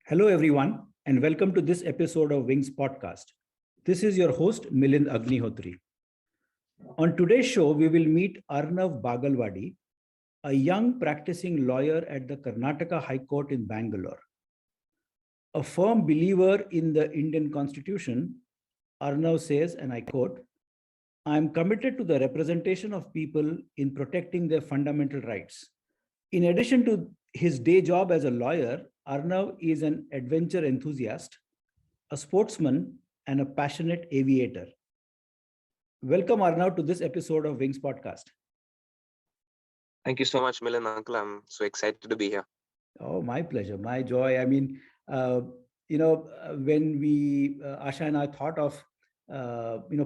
Hello, everyone, and welcome to this episode of Wings Podcast. This is your host, Milind Agnihotri. On today's show, we will meet Arnav Bagalwadi, a young practicing lawyer at the Karnataka High Court in Bangalore. A firm believer in the Indian Constitution, Arnav says, and I quote, "I am committed to the representation of people in protecting their fundamental rights. In addition to his day job as a lawyer, Arnav is an adventure enthusiast, a sportsman, and a passionate aviator." Welcome, Arnav, to this episode of Wings Podcast. Thank you so much, Milind Uncle. I'm so excited to be here. Oh, my pleasure, my joy. I mean, when Asha and I thought of,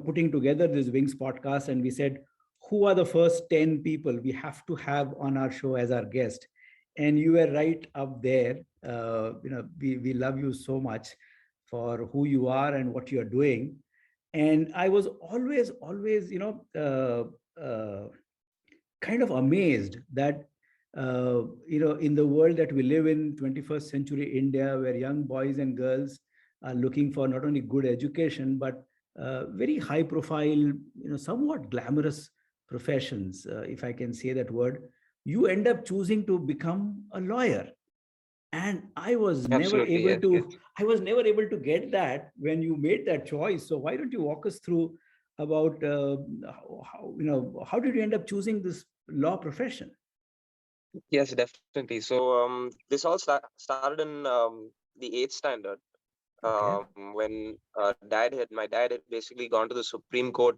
putting together this Wings Podcast, and we said, who are the first 10 people we have to have on our show as our guest? And you were right up there. We love you so much for who you are and what you are doing. And I was always, kind of amazed that, in the world that we live in, 21st century India, where young boys and girls are looking for not only good education, but very high profile, somewhat glamorous professions, if I can say that word, you end up choosing to become a lawyer. And I was never able to get that when you made that choice. So why don't you walk us through about how did you end up choosing this law profession? Yes, definitely. So this all started in the 8th standard. Okay. When my dad had basically gone to the Supreme Court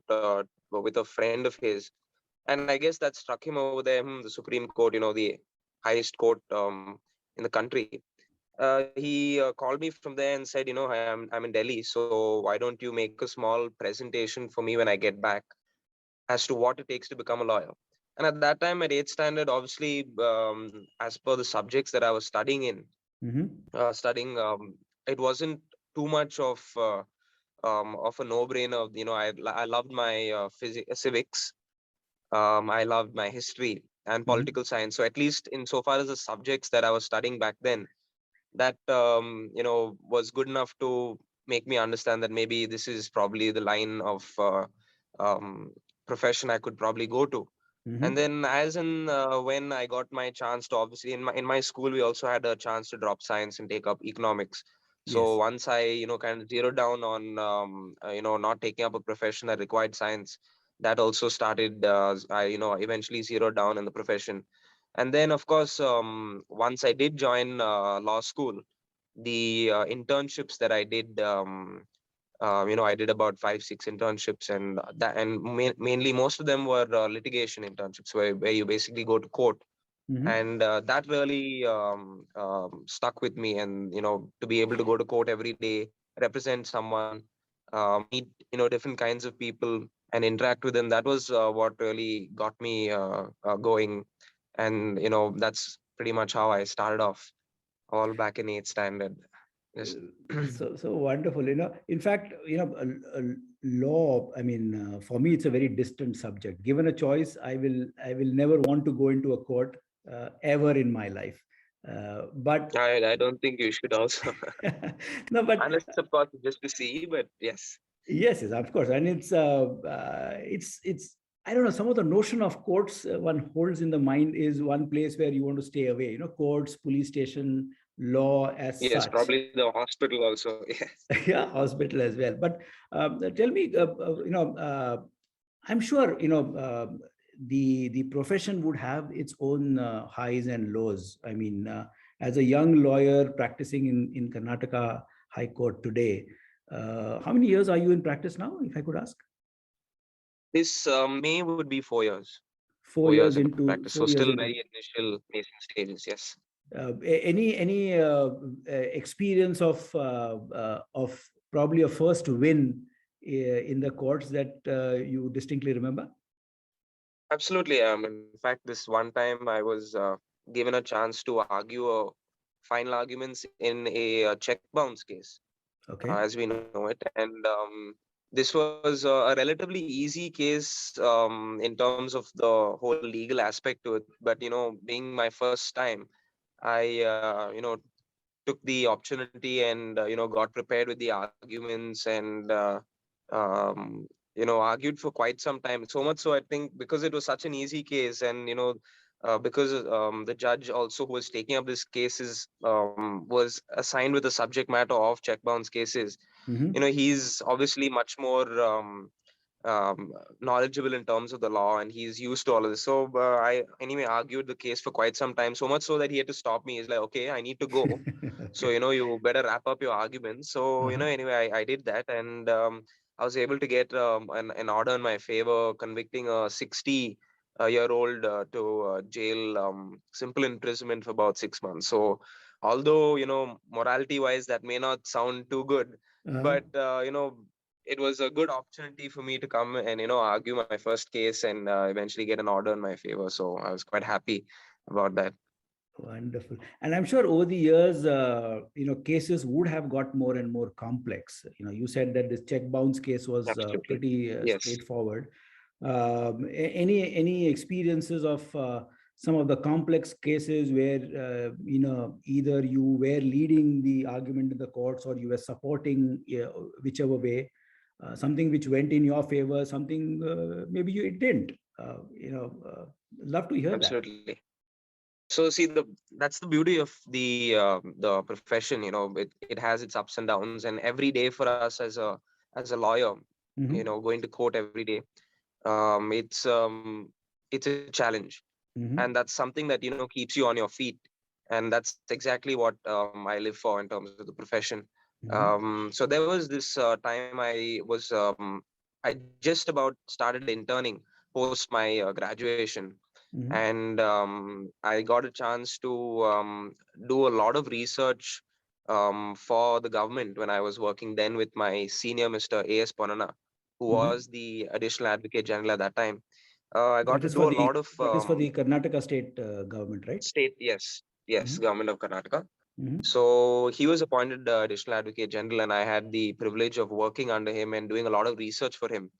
with a friend of his. And I guess that struck him over there, the Supreme Court, the highest court in the country. He called me from there and said, I'm in Delhi, so why don't you make a small presentation for me when I get back as to what it takes to become a lawyer. And at that time, at 8th standard, obviously, as per the subjects that I was studying in, it wasn't too much of a no-brainer. I loved my civics. I loved my history and political science. So at least insofar as the subjects that I was studying back then, that was good enough to make me understand that maybe this is probably the line of profession I could probably go to. And then when I got my chance to, obviously in my school, we also had a chance to drop science and take up economics. So once I, kind of zeroed down on, not taking up a profession that required science, that also started, I, eventually zeroed down in the profession. And then, of course, once I did join law school, the internships that I did, I did about 5, 6 internships, and mainly most of them were litigation internships, where you basically go to court, and that really stuck with me. And to be able to go to court every day, represent someone, meet different kinds of people, and interact with them, that was what really got me going. And that's pretty much how I started off, all back in 8th standard. Yes. So wonderful. In fact, law, I mean, for me, it's a very distant subject. Given a choice, I will never want to go into a court ever in my life. But I don't think you should also. no, but Unless, of course, just to see, but yes. Yes, of course. And it's I don't know, some of the notion of courts one holds in the mind is one place where you want to stay away, courts, police station, law as Yes, such. probably the hospital also. Yes. Yeah, hospital as well. But tell me, I'm sure, the profession would have its own highs and lows. I mean, as a young lawyer practicing in Karnataka High Court today, how many years are you in practice now, if I could ask? This May would be 4 years. 4 years in into practice. So still very initial nascent stages. Yes. Any experience of probably a first win in the courts that you distinctly remember? Absolutely. In fact, this one time I was given a chance to argue final arguments in a check bounce case, as we know it. And this was a relatively easy case in terms of the whole legal aspect to it. But, being my first time, I, took the opportunity and got prepared with the arguments and argued for quite some time. So much so, I think, because it was such an easy case, and because the judge also who was taking up this case was assigned with the subject matter of check bounce cases. He's obviously much more knowledgeable in terms of the law, and he's used to all of this. So I anyway argued the case for quite some time, so much so that he had to stop me. He's like, okay, I need to go. So you better wrap up your arguments. So anyway, I did that, and I was able to get an order in my favor, convicting a 60-year-old to jail, simple imprisonment for about 6 months. So although morality wise that may not sound too good, but it was a good opportunity for me to come and argue my first case and eventually get an order in my favor. So I was quite happy about that. Wonderful. And I'm sure over the years, cases would have got more and more complex. You said that this check bounce case was pretty straightforward. Any experiences of some of the complex cases where either you were leading the argument in the courts or you were supporting whichever way, something which went in your favor, something maybe you didn't. Love to hear that. Absolutely. So see, that's the beauty of the profession. It has its ups and downs, and every day for us as a lawyer, going to court every day, it's a challenge, and that's something that keeps you on your feet, and that's exactly what I live for in terms of the profession. So there was this time I just about started interning post my graduation. And I got a chance to do a lot of research for the government when I was working then with my senior, Mr. A.S. Ponana, who was the Additional Advocate General at that time. I got to do a lot of... That is for the Karnataka state government, right? State, yes. Government of Karnataka. So he was appointed Additional Advocate General, and I had the privilege of working under him and doing a lot of research for him.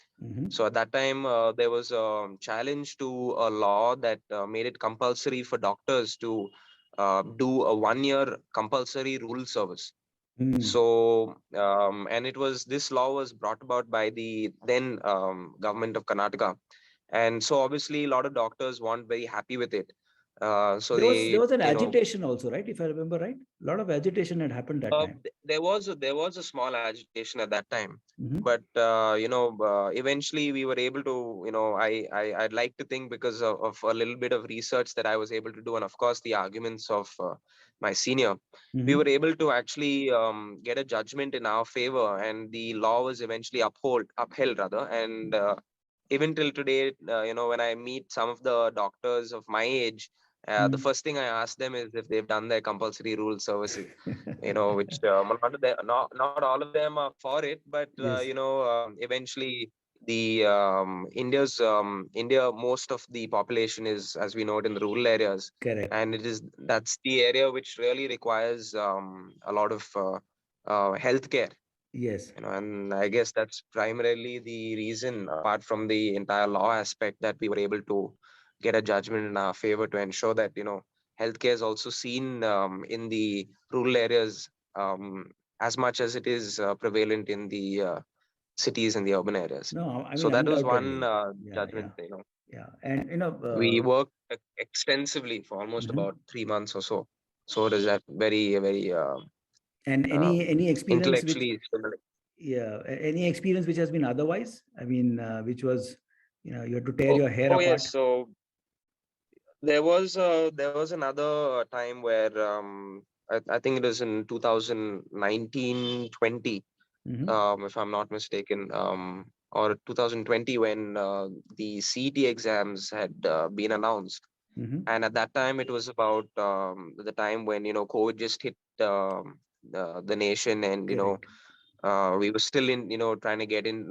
So at that time, there was a challenge to a law that made it compulsory for doctors to do a 1-year compulsory rural service. So, and this law was brought about by the then government of Karnataka. And so obviously a lot of doctors weren't very happy with it. So there was an agitation also, right? If I remember right, a lot of agitation had happened that time. There was a small agitation at that time, but eventually we were able to, I'd like to think because of a little bit of research that I was able to do, and of course the arguments of my senior, we were able to actually get a judgment in our favor, and the law was eventually upheld rather, and even till today, when I meet some of the doctors of my age, the first thing I ask them is if they've done their compulsory rural services, which not all of them are for it, but eventually the India, most of the population is, as we know it, in the rural areas. Correct. And that's the area which really requires a lot of healthcare. Yes. And I guess that's primarily the reason, apart from the entire law aspect, that we were able to get a judgment in our favor to ensure that, healthcare is also seen in the rural areas as much as it is prevalent in the cities and the urban areas. No, I mean, so that was one judgment, Yeah. And, we worked extensively for almost about 3 months or so. So it is that very, very... and any experience intellectually stimulating. Yeah, any experience which has been otherwise? I mean, which was, you had to tear your hair apart. Yes. So there was another time where I think it was in 2019-20, if I'm not mistaken, or 2020, when the CET exams had been announced. And at that time, it was about the time when COVID just hit the nation, and we were still in trying to get in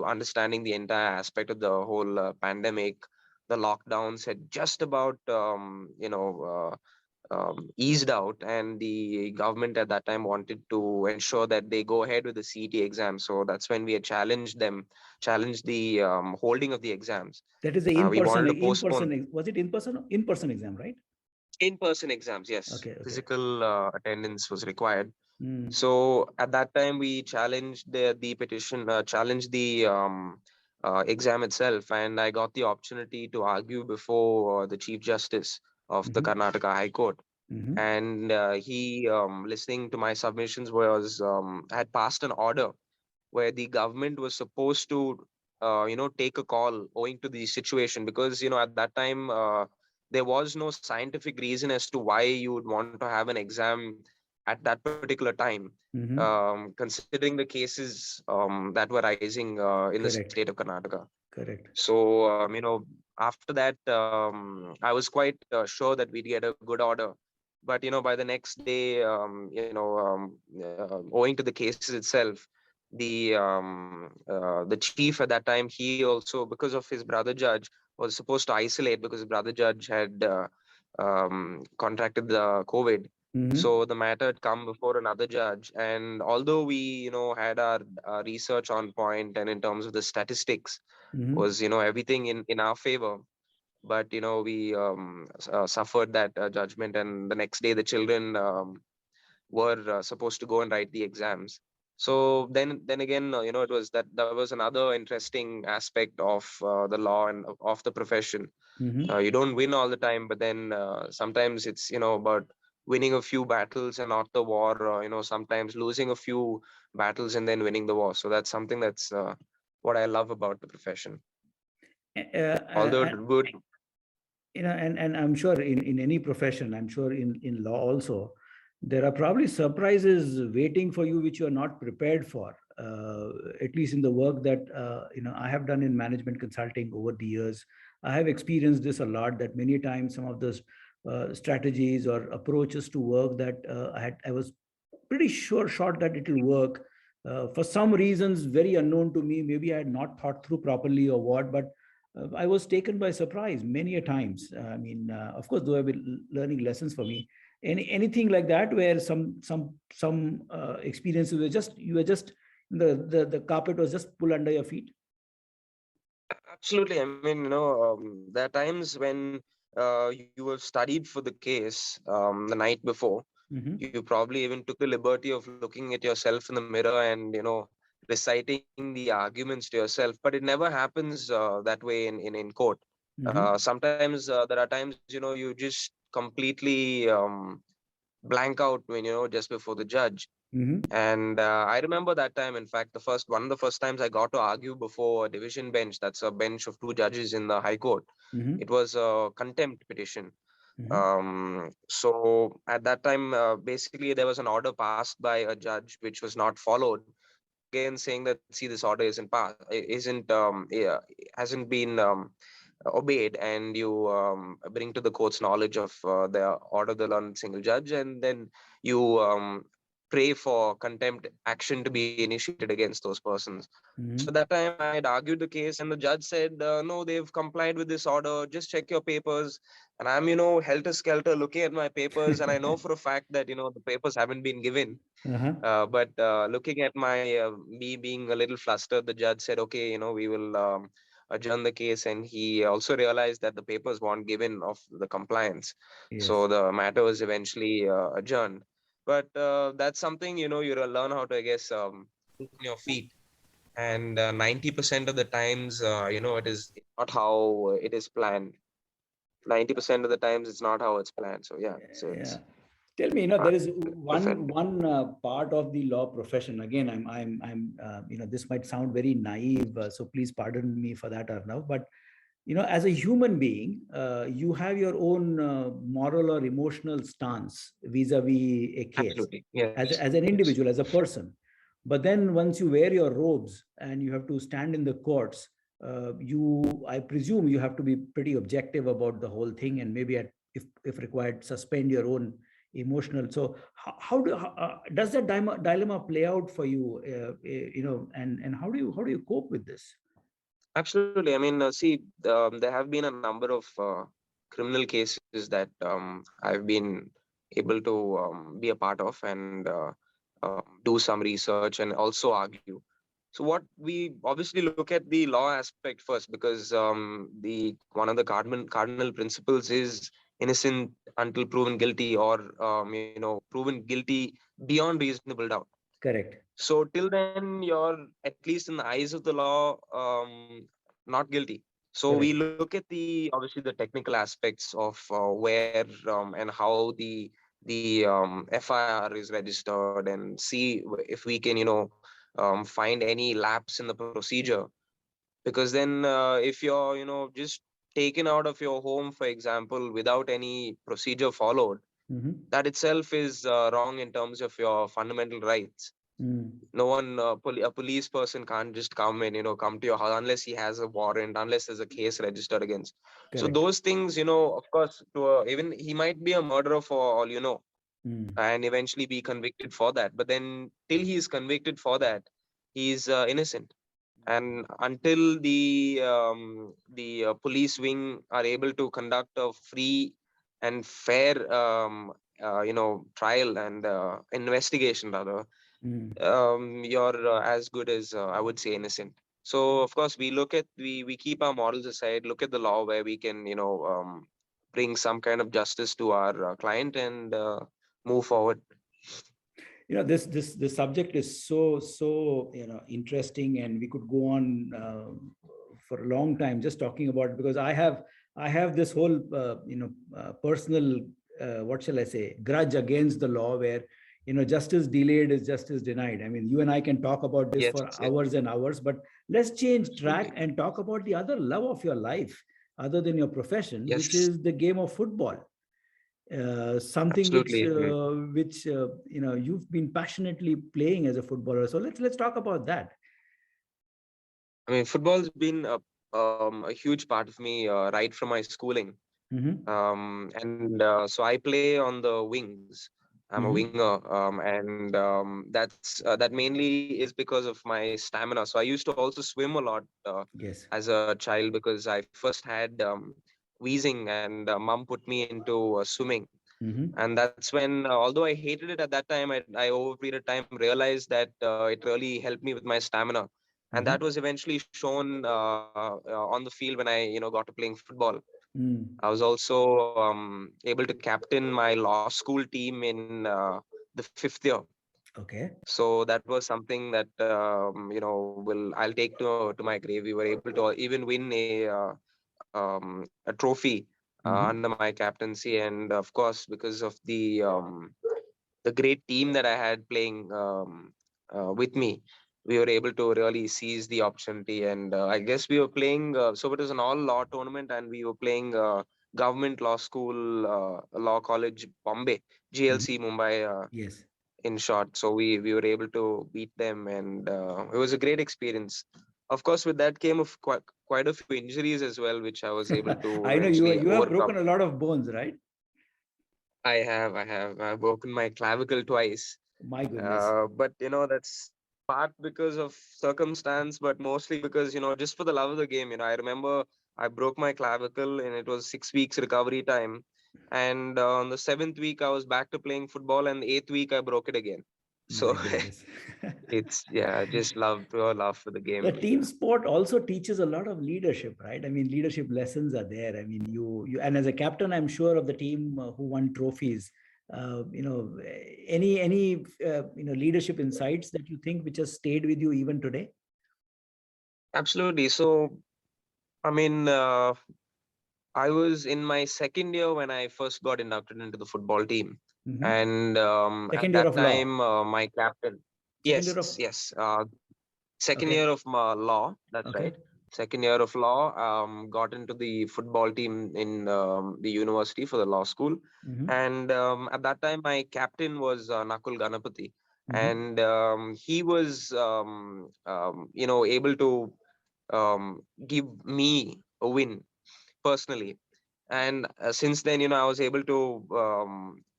understanding the entire aspect of the whole pandemic. The lockdowns had just about eased out, and the government at that time wanted to ensure that they go ahead with the CET exam. So that's when we had challenged the holding of the exams. That is the in-person. Was it in-person exam, right? In-person exams, yes. Okay. Physical attendance was required. Mm. So at that time, we challenged the petition, challenged the exam itself, and I got the opportunity to argue before the Chief Justice of the Mm-hmm. Karnataka High Court. Mm-hmm. And he, listening to my submissions, was had passed an order where the government was supposed to, take a call owing to the situation, because at that time there was no scientific reason as to why you would want to have an exam at that particular time, Mm-hmm. considering the cases that were rising in the state Correct. of Karnataka. Correct. So, after that, I was quite sure that we'd get a good order. But, by the next day, owing to the cases itself, the chief at that time, he also, because of his brother judge, was supposed to isolate because his brother judge had contracted the COVID. Mm-hmm. So the matter had come before another judge, and although we, had our research on point, and in terms of the statistics, Mm-hmm. was everything in our favor, but we suffered that judgment, and the next day the children were supposed to go and write the exams. So then again, it was that was another interesting aspect of the law and of the profession. Mm-hmm. You don't win all the time, but then sometimes it's about winning a few battles and not the war, or sometimes losing a few battles and then winning the war. So that's something that's what I love about the profession. Although And good. and I'm sure in any profession, I'm sure in law also, there are probably surprises waiting for you which you are not prepared for. At least in the work that I have done in management consulting over the years, I have experienced this a lot. That many times some of those strategies or approaches to work that I was pretty short that it will work. For some reasons very unknown to me, maybe I had not thought through properly or what, but I was taken by surprise many a times. I mean, of course, though I've been learning lessons for me. Anything like that, where some experiences were just you were just the carpet was just pulled under your feet. Absolutely. I mean, there are times when you have studied for the case the night before. Mm-hmm. You probably even took the liberty of looking at yourself in the mirror and, reciting the arguments to yourself. But it never happens that way in court. Mm-hmm. Sometimes there are times, you just completely blank out when, just before the judge. Mm-hmm. And I remember that time, in fact, one of the first times I got to argue before a division bench, that's a bench of two judges in the High Court. Mm-hmm. It was a contempt petition. Mm-hmm. So at that time, basically, there was an order passed by a judge which was not followed. Again, saying that, see, this order hasn't been obeyed, and you bring to the court's knowledge of the order of the learned single judge, and then you pray for contempt action to be initiated against those persons. So Mm-hmm. at that time, I had argued the case, and the judge said, no, they've complied with this order. Just check your papers. And I'm, helter skelter looking at my papers, and I know for a fact that, the papers haven't been given. Uh-huh. But looking at me being a little flustered, the judge said, okay, we will adjourn the case. And he also realized that the papers weren't given of the compliance. Yes. So the matter was eventually adjourned. But that's something, you learn how to, I guess, think on your feet. And 90% of the times, it is not how it is planned. 90% of the times, it's not how it's planned. So yeah, so Yeah. it's Tell me, uh, there is different. one part of the law profession. Again, this might sound very naive, so please pardon me for that, Arnav. But as a human being, you have your own moral or emotional stance vis-a-vis a case, Absolutely. Yes. as an Yes. individual, as a person. But then once you wear your robes and you have to stand in the courts, I presume you have to be pretty objective about the whole thing, and maybe if required, suspend your own emotional. So does that dilemma play out for you? And how do you cope with this? Absolutely. I mean, see, there have been a number of criminal cases that I've been able to be a part of, and do some research and also argue. So what we obviously look at the law aspect first, because the one of the cardinal principles is innocent until proven guilty, or proven guilty beyond reasonable doubt. Correct. So till then, you're, at least in the eyes of the law, not guilty. So we Correct. look at the, obviously, the technical aspects of where and how the FIR is registered, and see if we can find any lapse in the procedure. Because then if you're just taken out of your home, for example, without any procedure followed, Mm-hmm. that itself is wrong in terms of your fundamental rights. Mm. No one, a police person can't just come and come to your house unless he has a warrant, unless there's a case registered against. So Correct. those things, of course, even he might be a murderer for all Mm. and eventually be convicted for that. But then till he is convicted for that, he's innocent. And until the police wing are able to conduct a free and fair trial and investigation, rather, Mm. you're as good as, I would say, innocent. So of course we keep our morals aside, look at the law where we can bring some kind of justice to our client, and move forward. This subject is so interesting, and we could go on for a long time just talking about it, because I have this whole personal what shall I say, grudge against the law, where justice delayed is justice denied. I mean, you and I can talk about this Yes, for yes, hours and hours, but let's change track absolutely. and talk about the other love of your life other than your profession, which Yes, is the game of football. Something which absolutely. you've been passionately playing as a footballer. So let's talk about that. I mean, football's been a huge part of me right from my schooling. Mm-hmm. And so I play on the wings. I'm a Mm-hmm. winger, and that mainly is because of my stamina. So I used to also swim a lot Yes. as a child, because I first had wheezing, and mom put me into swimming. Mm-hmm. And that's when, although I hated it at that time, I over a period of time realized that it really helped me with my stamina, and Mm-hmm. that was eventually shown on the field when I got to playing football. Mm. I was also able to captain my law school team in the fifth year. Okay. So that was something that will I'll take to my grave. We were able to even win a trophy Mm-hmm. under my captaincy, and of course, because of the great team that I had playing with me, we were able to really seize the opportunity. And I guess we were playing, so it was an all law tournament, and we were playing government law school, law college, Bombay, Mm-hmm. GLC, Mumbai, Yes. in short. So we were able to beat them, and it was a great experience. Of course, with that came of quite a few injuries as well, which I was able to I know you eventually you have overcome. broken a lot of bones, right? I've broken my clavicle twice. My goodness. But that's part because of circumstance, but mostly because just for the love of the game. I remember I broke my clavicle, and it was 6 weeks recovery time. And on the seventh week, I was back to playing football, and the eighth week, I broke it again. My So goodness. it's, yeah, just pure love for the The game. team sport also teaches a lot of leadership, right? I mean, leadership lessons are there. I mean, you and as a captain, I'm sure of the team who won trophies. Uh, you know, any leadership insights that you think which has stayed with you even today? Absolutely. So I mean, I was in my second year when I first got inducted into the football team. Mhm. And at Second year that of law. time, my captain, Second year yes, of yes, second okay. year of law, that's Okay. right. Second year of law, got into the football team in the university for the law school. Hmm. And at that time, my captain was Nakul Ganapati. Hmm. And he was, able to give me a win personally. And since then, I was able to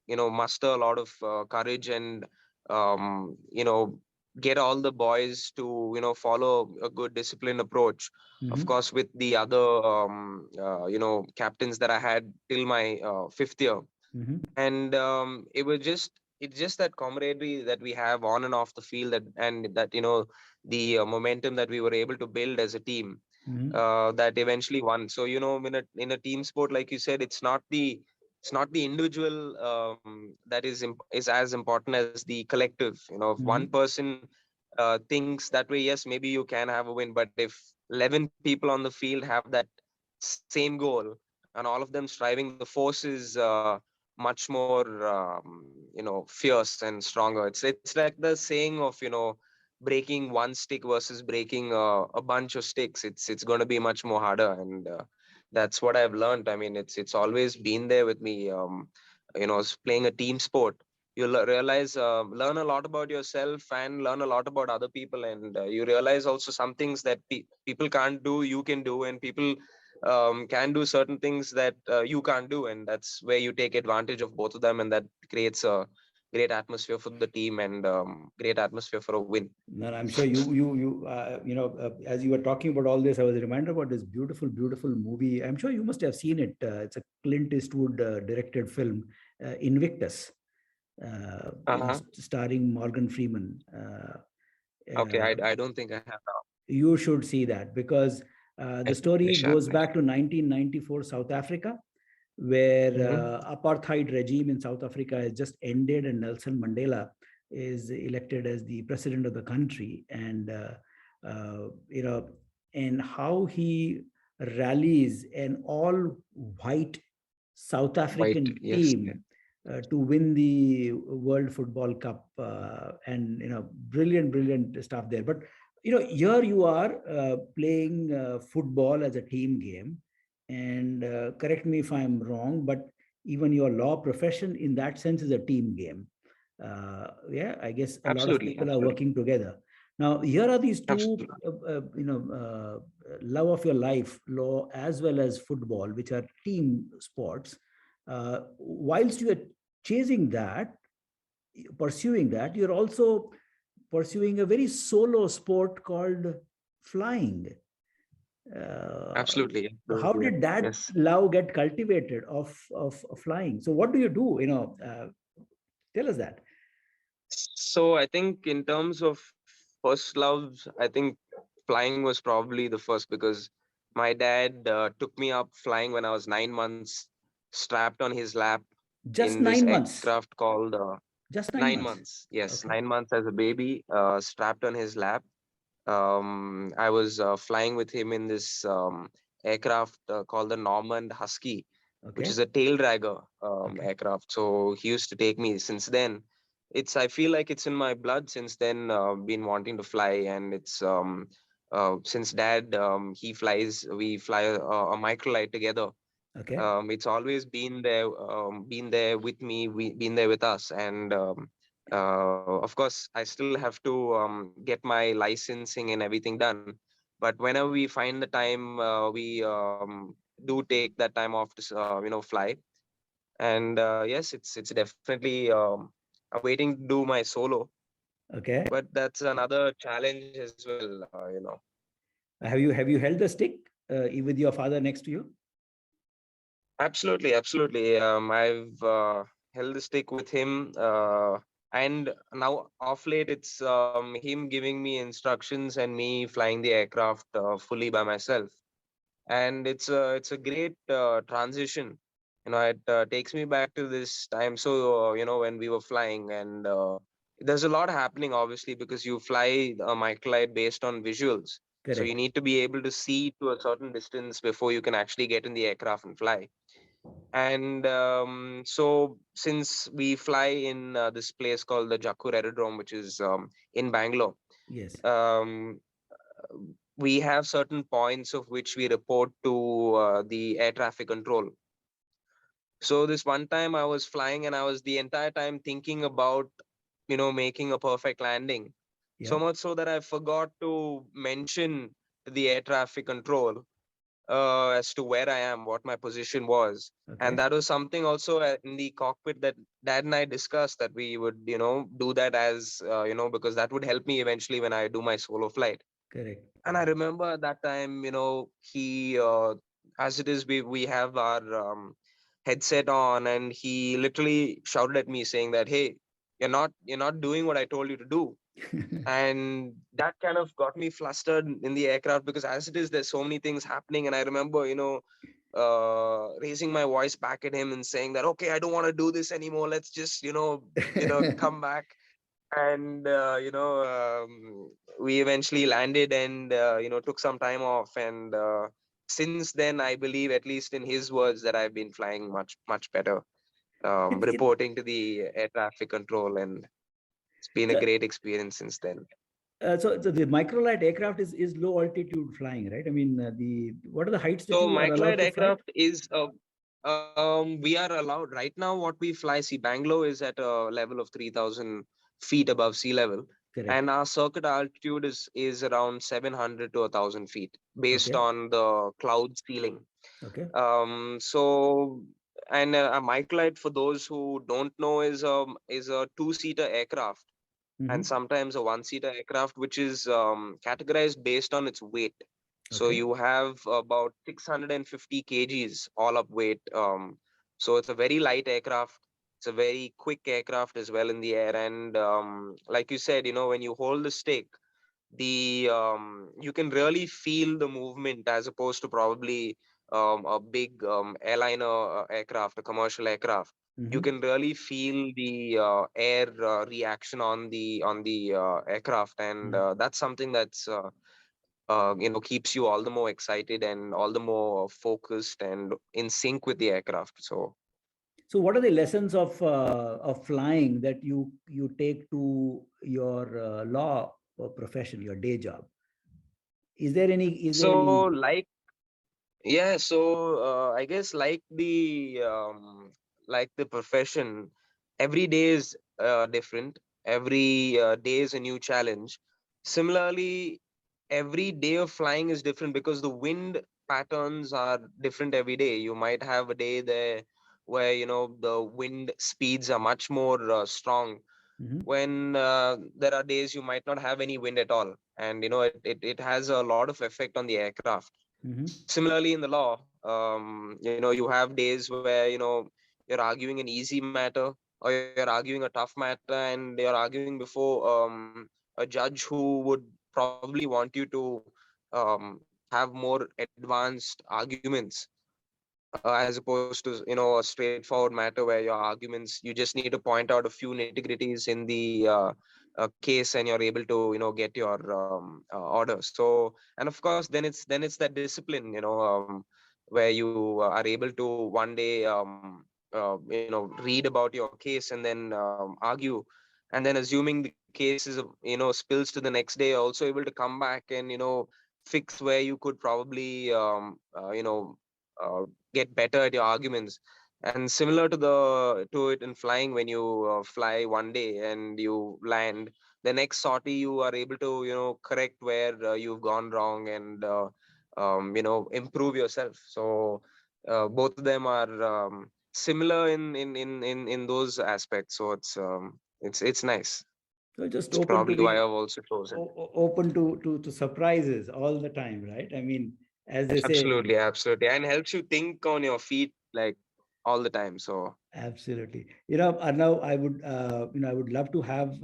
muster a lot of courage, and get all the boys to follow a good disciplined approach, of Hmm. course, with the other captains that I had till my fifth year. Hmm. And it's just that camaraderie that we have on and off the field, that and that the momentum that we were able to build as a team, Hmm. that eventually won. So in a team sport, like you said, it's not the it's not the individual that is as important as the collective. If one person thinks that way, yes, maybe you can have a win. But if 11 people on the field have that same goal and all of them striving, the force is much more fierce and stronger. It's like the saying of breaking one stick versus breaking a bunch of sticks. It's going to be much more harder, and that's what I've learned. I mean, it's always been there with me. Playing a team sport, you'll realize, learn a lot about yourself and learn a lot about other people, and you realize also some things that people can't do, you can do, and people can do certain things that you can't do, and that's where you take advantage of both of them, and that creates a great atmosphere for the team and great atmosphere for a win. No, I'm sure as you were talking about all this, I was reminded about this beautiful movie. I'm sure you must have seen it. It's a Clint Eastwood directed film, Invictus, starring Morgan Freeman. Okay, I don't think I have now. You should see that, because the story goes back to 1994 South Africa, where apartheid regime in South Africa has just ended, and Nelson Mandela is elected as the president of the country, and and how he rallies an all-white South African team to win the World Football Cup, and brilliant stuff there. But here you are playing football as a team game, and correct me if I'm wrong, but even your law profession in that sense is a team game. I guess a lot of people are working together. Now, here are these two, love of your life, law as well as football, which are team sports. Whilst you are pursuing that, you're also pursuing a very solo sport called flying. Absolutely. How did that love get cultivated of flying? So what do you do? Tell us that. So I think in terms of first loves, I think flying was probably the first, because my dad took me up flying when I was 9 months, strapped on his lap. Just in 9 this months. Aircraft called just 9 months. Yes, okay. 9 months as a baby, strapped on his lap. I was flying with him in this aircraft called the Norman Husky, which is a tail dragger aircraft. So he used to take me. Since then, I feel like it's in my blood. Since then, been wanting to fly, and it's since dad he flies, we fly a microlight together. Okay. It's always been there with me, been there with us, and of course, I still have to get my licensing and everything done. But whenever we find the time, we do take that time off to fly. And yes, it's definitely waiting to do my solo. Okay. But that's another challenge as well. Have you held the stick with your father next to you? Absolutely. I've held the stick with him, and now off late it's him giving me instructions and me flying the aircraft fully by myself. And it's a great transition. It takes me back to this time. So when we were flying, and there's a lot happening, obviously, because you fly a microlight based on visuals. Correct. So you need to be able to see to a certain distance before you can actually get in the aircraft and fly. And so since we fly in this place called the Jakkur Aerodrome, which is in Bangalore, yes, we have certain points of which we report to the air traffic control. So this one time I was flying, and I was the entire time thinking about making a perfect landing. Yep. So much so that I forgot to mention the air traffic control as to where I am, what my position was. Okay. And that was something also in the cockpit that Dad and I discussed, that we would, do that as, because that would help me eventually when I do my solo flight. Correct. And I remember at that time, he, as it is, we have our headset on, and he literally shouted at me saying that, hey, you're not doing what I told you to do. And that kind of got me flustered in the aircraft, because as it is, there's so many things happening. And I remember, raising my voice back at him and saying that, okay, I don't want to do this anymore. Let's just, come back. And, we eventually landed and, took some time off. And since then, I believe, at least in his words, that I've been flying much, much better, reporting to the air traffic control. And it's been a So, great experience since then. so the microlight aircraft is low altitude flying, right? I mean, what are the heights that So you are allowed microlight to fly? aircraft is we are allowed right now. What we fly, see, Bangalore is at a level of 3,000 feet above sea level, Correct. and our circuit altitude is around 700 to 1,000 feet, based Okay. on the cloud ceiling. Okay. So and a microlight, for those who don't know, is a two-seater aircraft, and Mm-hmm. sometimes a one-seater aircraft, which is categorized based on its weight. So Okay. you have about 650 kgs all up weight. So it's a very light aircraft. It's a very quick aircraft as well in the air. And like you said, when you hold the stick, you can really feel the movement, as opposed to probably a big airliner aircraft, a commercial aircraft. You Mm-hmm. can really feel the air reaction on the aircraft, and that's something that's keeps you all the more excited and all the more focused and in sync with the aircraft. So So, what are the lessons of flying that you take to your law profession, your day job? Is there any? Is there so any? like yeah so I guess like the profession, every day is different. Every day is a new challenge. Similarly, every day of flying is different, because the wind patterns are different every day. You might have a day there where the wind speeds are much more strong, Mm-hmm. when there are days you might not have any wind at all, and it has a lot of effect on the aircraft. Mm-hmm. Similarly, in the law, you have days where you're arguing an easy matter, or you're arguing a tough matter, and you're arguing before a judge who would probably want you to have more advanced arguments, as opposed to a straightforward matter where your arguments, you just need to point out a few nitty-gritties in the case, and you're able to get your order. So, and of course, then it's that discipline, where you are able to one day read about your case, and then argue, and then assuming the case is spills to the next day, also able to come back and fix where you could probably uh, get better at your arguments. And similar to it in flying, when you fly one day and you land, the next sortie you are able to correct where you've gone wrong, and improve yourself. So both of them are similar in those aspects. So it's nice. So just It's open to probably why the I've also chosen. open to surprises all the time, right? I mean, as they say, Absolutely, absolutely, and helps you think on your feet, like, all the time. So absolutely. Arnav, I would love to have,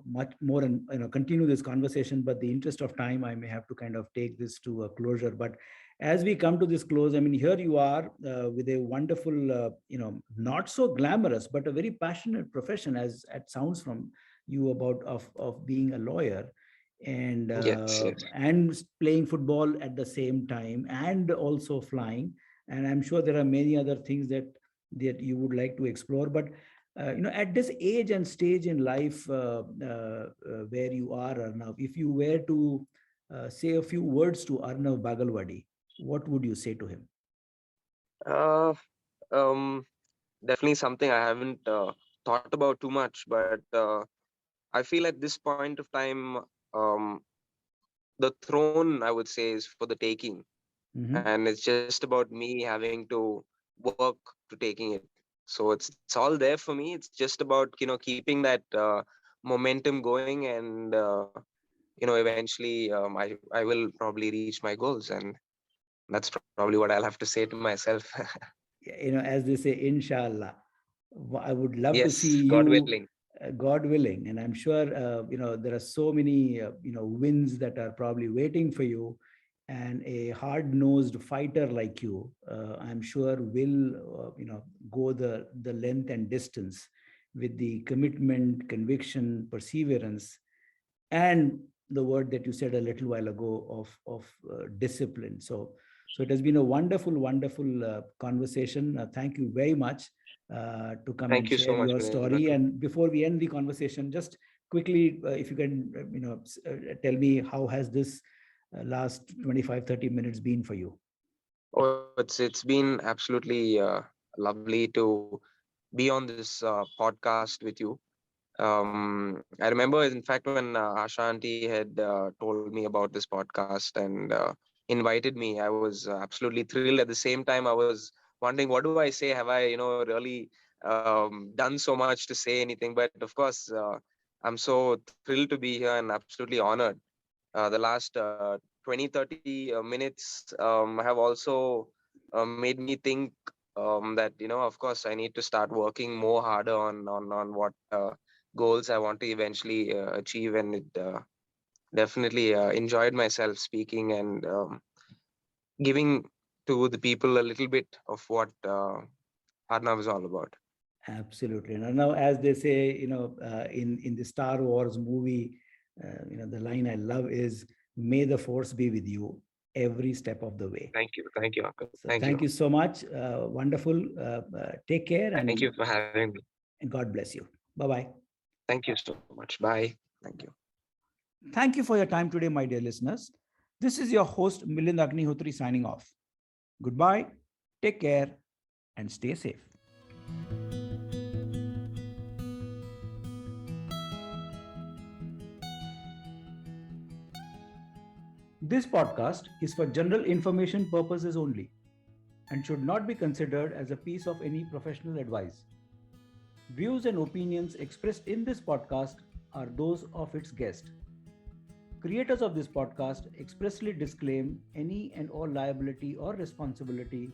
much more and, continue this conversation, but the interest of time, I may have to kind of take this to a closure. But as we come to this close, I mean, here you are with a wonderful, not so glamorous, but a very passionate profession, as it sounds from you about of being a lawyer, yes, yes. and playing football at the same time, and also flying. And I'm sure there are many other things that you would like to explore. But at this age and stage in life where you are, Arnav, if you were to say a few words to Arnav Bagalwadi, what would you say to him? Uh, um, Definitely something I haven't thought about too much, but I feel at this point of time, um, the throne, I would say, is for the taking, Mm-hmm. and it's just about me having to work to taking it. So it's all there for me. It's just about keeping that momentum going, and eventually I will probably reach my goals, and that's probably what I'll have to say to myself. As they say, inshallah. I would love to see Yes, God you, willing. God willing, and I'm sure there are so many wins that are probably waiting for you and a hard-nosed fighter like you, I'm sure will go the length and distance with the commitment, conviction, perseverance, and the word that you said a little while ago of discipline. So it has been a wonderful conversation. Thank you very much to come Thank and you so share much, your Milind. story. And before we end the conversation, just quickly, if you can, tell me, how has this last 25-30 minutes been for you? Oh, it's been absolutely lovely to be on this podcast with you. I remember, in fact, when Asha auntie had told me about this podcast and invited me, I was absolutely thrilled. At the same time, I was wondering, what do I say? Have I, really done so much to say anything? But of course, I'm so thrilled to be here and absolutely honored. The last 20, 30 minutes have also made me think that, of course, I need to start working more harder on what goals I want to eventually achieve. And it definitely enjoyed myself speaking and giving to the people a little bit of what Arnav is all about. Absolutely. Now, as they say, in the Star Wars movie, the line I love is, "May the force be with you every step of the way." Thank you, Uncle. So Thank thank you. you so much. Wonderful. Take care, Thank you for having me. and God bless you. Bye-bye. Thank you so much. Bye. Thank you. Thank you for your time today, my dear listeners. This is your host, Milind Agnihotri, signing off. Goodbye, take care, and stay safe. This podcast is for general information purposes only and should not be considered as a piece of any professional advice. Views and opinions expressed in this podcast are those of its guest. Creators of this podcast expressly disclaim any and all liability or responsibility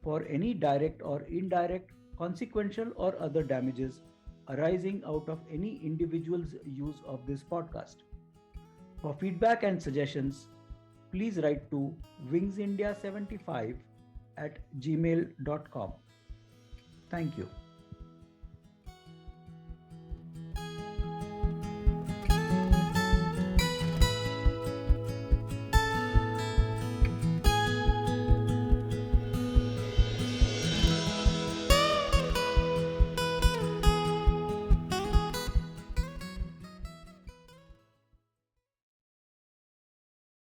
for any direct or indirect, consequential, or other damages arising out of any individual's use of this podcast. For feedback and suggestions, please write to wingsindia75 at gmail.com. Thank you.